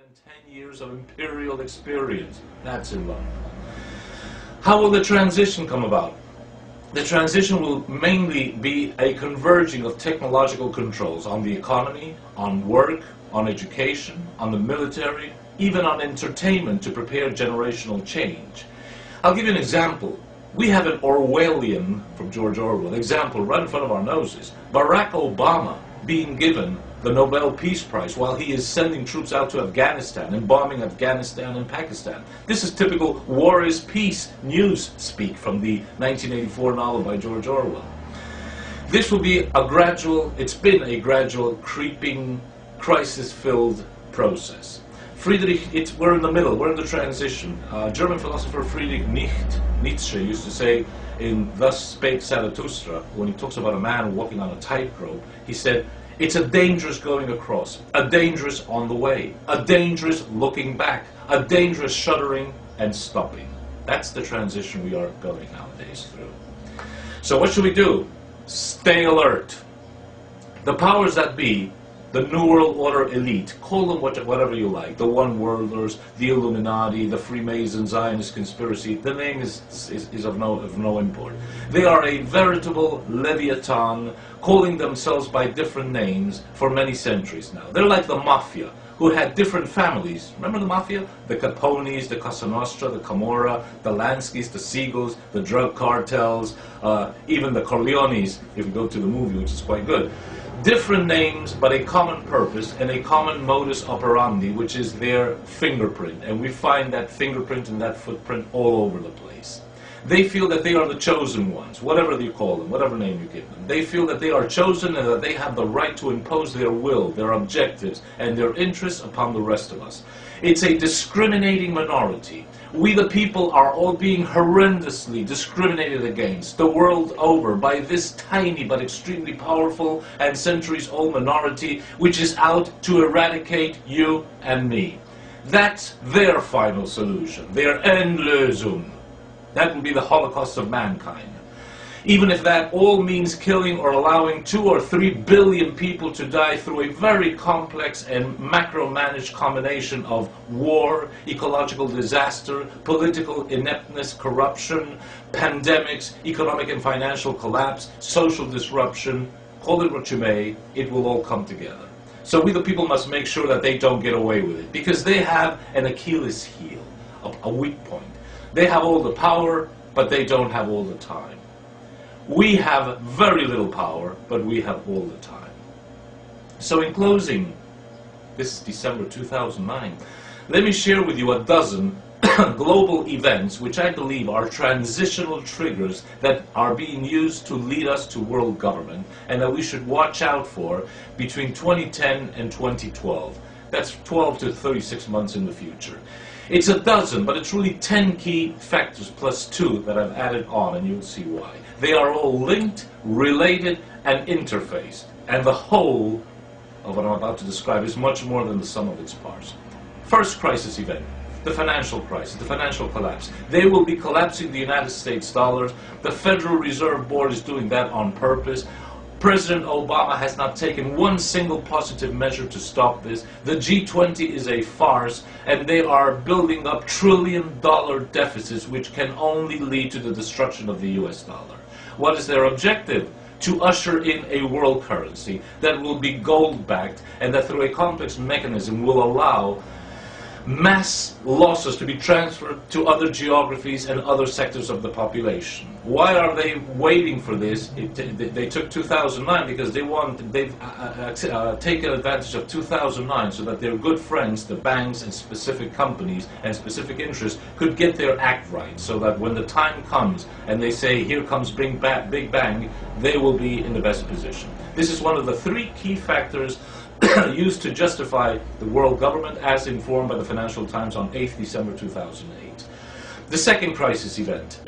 110 years of imperial experience. That's Iran. How will the transition come about? The transition will mainly be a converging of technological controls on the economy, on work, on education, on the military, even on entertainment to prepare generational change. I'll give you an example. We have an Orwellian, from George Orwell, example right in front of our noses. Barack Obama being given the Nobel Peace Prize while he is sending troops out to Afghanistan and bombing Afghanistan and Pakistan. This is typical war is peace news speak from the 1984 novel by George Orwell. This will be a gradual, it's been a gradual, creeping, crisis-filled process. We're in the middle, we're in the transition. German philosopher Friedrich Nietzsche used to say in Thus Spake Zarathustra, when he talks about a man walking on a tightrope, he said, it's a dangerous going across, a dangerous on the way, a dangerous looking back, a dangerous shuddering and stopping. That's the transition we are going nowadays through. So what should we do? Stay alert. The powers that be, the New World Order elite, call them whatever you like, the One Worlders, the Illuminati, the Freemason Zionist conspiracy, the name is of no import. They are a veritable Leviathan, calling themselves by different names for many centuries now. They're like the Mafia, who had different families. Remember the Mafia? The Capones, the Cosa Nostra, the Camorra, the Lanskys, the Siegels, the drug cartels, even the Corleones, if you go to the movie, which is quite good. Different names, but a common purpose and a common modus operandi, which is their fingerprint. And we find that fingerprint and that footprint all over the place. They feel that they are the chosen ones, whatever you call them, whatever name you give them. They feel that they are chosen and that they have the right to impose their will, their objectives, and their interests upon the rest of us. It's a discriminating minority. We the people are all being horrendously discriminated against the world over by this tiny but extremely powerful and centuries-old minority which is out to eradicate you and me. That's their final solution, their Endlösung. That will be the Holocaust of mankind. Even if that all means killing or allowing 2 or 3 billion people to die through a very complex and macro-managed combination of war, ecological disaster, political ineptness, corruption, pandemics, economic and financial collapse, social disruption, call it what you may, it will all come together. So we the people must make sure that they don't get away with it, because they have an Achilles heel, a weak point. They have all the power, but they don't have all the time. We have very little power, but we have all the time. So in closing, this is December 2009, let me share with you a dozen global events which I believe are transitional triggers that are being used to lead us to world government and that we should watch out for between 2010 and 2012. That's 12 to 36 months in the future. It's a dozen, but it's really 10 key factors plus 2 that I've added on, and you'll see why. They are all linked, related, and interfaced. And the whole of what I'm about to describe is much more than the sum of its parts. First crisis event, the financial crisis, the financial collapse. They will be collapsing the United States dollars. The Federal Reserve Board is doing that on purpose. President Obama has not taken one single positive measure to stop this. The G20 is a farce, and they are building up trillion-dollar deficits which can only lead to the destruction of the US dollar. What is their objective? To usher in a world currency that will be gold-backed and that through a complex mechanism will allow mass losses to be transferred to other geographies and other sectors of the population. Why are they waiting for this? They took 2009 because they've taken advantage of 2009 so that their good friends, the banks and specific companies and specific interests, could get their act right, so that when the time comes and they say, here comes Big Bang, they will be in the best position. This is one of the 3 key factors used to justify the world government as informed by the Financial Times on 8th December 2008. The second crisis event,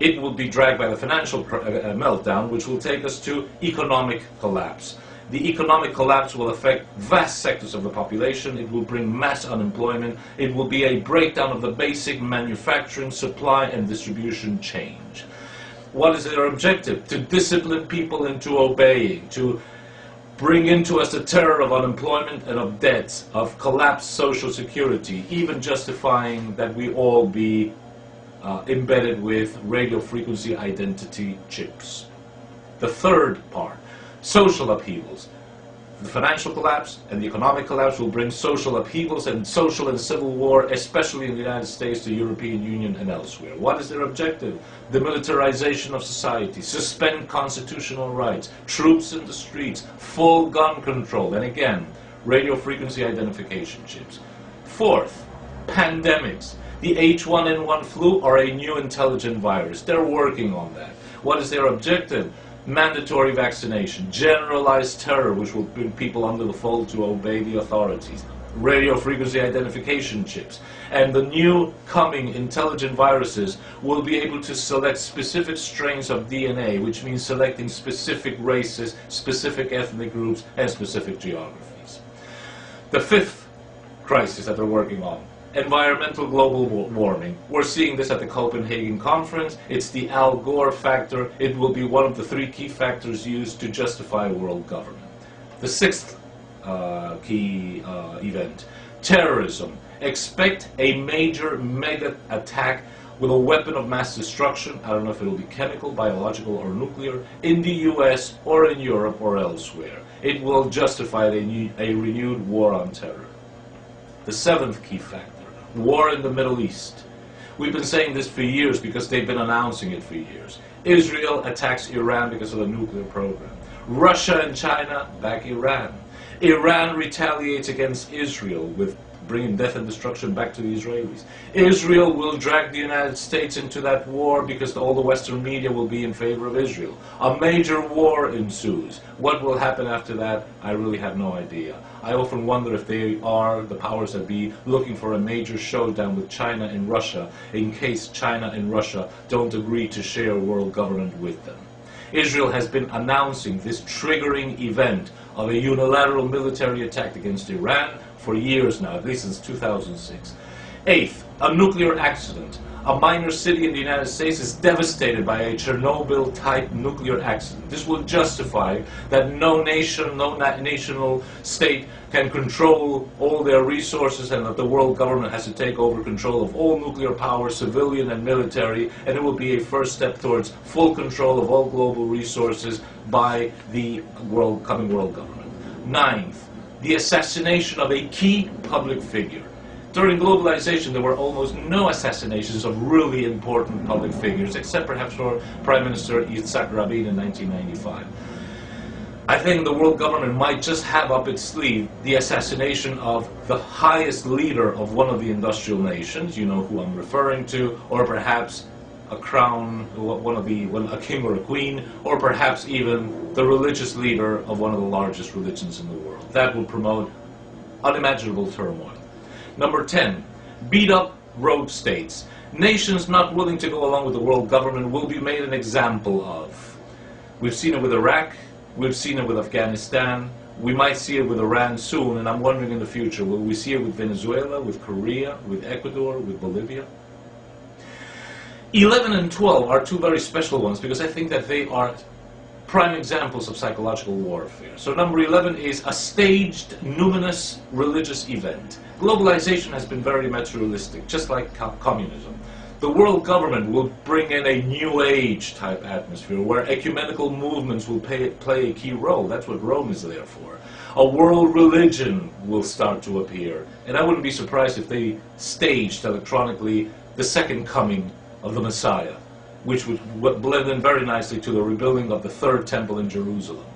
it will be dragged by the financial meltdown, which will take us to economic collapse. The economic collapse will affect vast sectors of the population. It will bring mass unemployment. It will be a breakdown of the basic manufacturing, supply, and distribution change. What is their objective? To discipline people into obeying, to bring into us the terror of unemployment and of debts, of collapsed social security, even justifying that we all be embedded with radio frequency identity chips. The third part, social upheavals. The financial collapse and the economic collapse will bring social upheavals and social and civil war, especially in the United States, the European Union, and elsewhere. What is their objective? The militarization of society, suspend constitutional rights, troops in the streets, full gun control, and again, radio frequency identification chips. Fourth, pandemics. The H1N1 flu or a new intelligent virus. They're working on that. What is their objective? Mandatory vaccination, generalized terror, which will bring people under the fold to obey the authorities, radio frequency identification chips, and the new coming intelligent viruses will be able to select specific strains of DNA, which means selecting specific races, specific ethnic groups, and specific geographies. The fifth crisis that they're working on, environmental global warming. We're seeing this at the Copenhagen conference. It's the Al Gore factor. It will be one of the three key factors used to justify world government. The sixth key event, terrorism. Expect a major mega attack with a weapon of mass destruction, I don't know if it will be chemical, biological, or nuclear, in the US or in Europe or elsewhere. It will justify a renewed war on terror. The seventh key factor, war in the Middle East. We've been saying this for years because they've been announcing it for years. Israel attacks Iran because of the nuclear program. Russia and China back Iran. Iran retaliates against Israel with bringing death and destruction back to the Israelis. Israel will drag the United States into that war because all the Western media will be in favor of Israel. A major war ensues. What will happen after that? I really have no idea. I often wonder if they are, the powers that be, looking for a major showdown with China and Russia in case China and Russia don't agree to share world government with them. Israel has been announcing this triggering event of a unilateral military attack against Iran for years now, at least since 2006. Eighth, a nuclear accident. A minor city in the United States is devastated by a Chernobyl-type nuclear accident. This will justify that no nation, no national state can control all their resources and that the world government has to take over control of all nuclear power, civilian and military, and it will be a first step towards full control of all global resources by the coming world government. Ninth, the assassination of a key public figure. During globalization, there were almost no assassinations of really important public figures, except perhaps for Prime Minister Yitzhak Rabin in 1995. I think the world government might just have up its sleeve the assassination of the highest leader of one of the industrial nations, you know who I'm referring to, or perhaps a crown, a king or a queen, or perhaps even the religious leader of one of the largest religions in the world. That would promote unimaginable turmoil. Number 10, beat up rogue states. Nations not willing to go along with the world government will be made an example of. We've seen it with Iraq, we've seen it with Afghanistan, we might see it with Iran soon, and I'm wondering in the future, will we see it with Venezuela, with Korea, with Ecuador, with Bolivia? 11 and 12 are two very special ones because I think that they are prime examples of psychological warfare. So number 11 is a staged, numinous religious event. Globalization has been very materialistic, just like communism. The world government will bring in a new age type atmosphere where ecumenical movements will play a key role. That's what Rome is there for. A world religion will start to appear. And I wouldn't be surprised if they staged electronically the second coming of the Messiah, which would blend in very nicely to the rebuilding of the third temple in Jerusalem.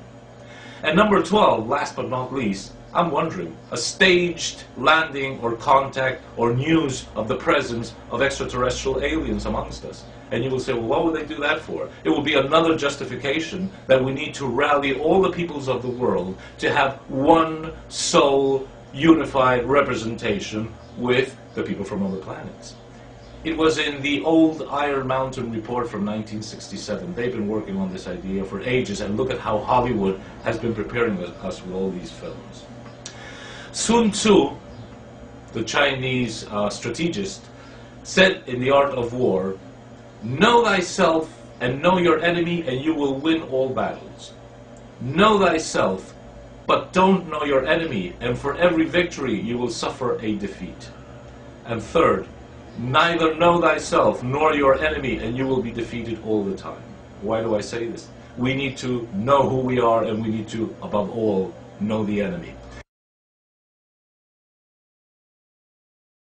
And number 12, last but not least, I'm wondering, a staged landing or contact or news of the presence of extraterrestrial aliens amongst us. And you will say, well, what would they do that for? It will be another justification that we need to rally all the peoples of the world to have one sole, unified representation with the people from other planets. It was in the old Iron Mountain report from 1967. They've been working on this idea for ages, and look at how Hollywood has been preparing us with all these films. Sun Tzu, the Chinese strategist, said in The Art of War, "Know thyself and know your enemy, and you will win all battles. Know thyself But don't know your enemy, and for every victory you will suffer a defeat. And third, neither know thyself nor your enemy, and you will be defeated all the time. Why do I say this? We need to know who we are, and we need to, above all, know the enemy.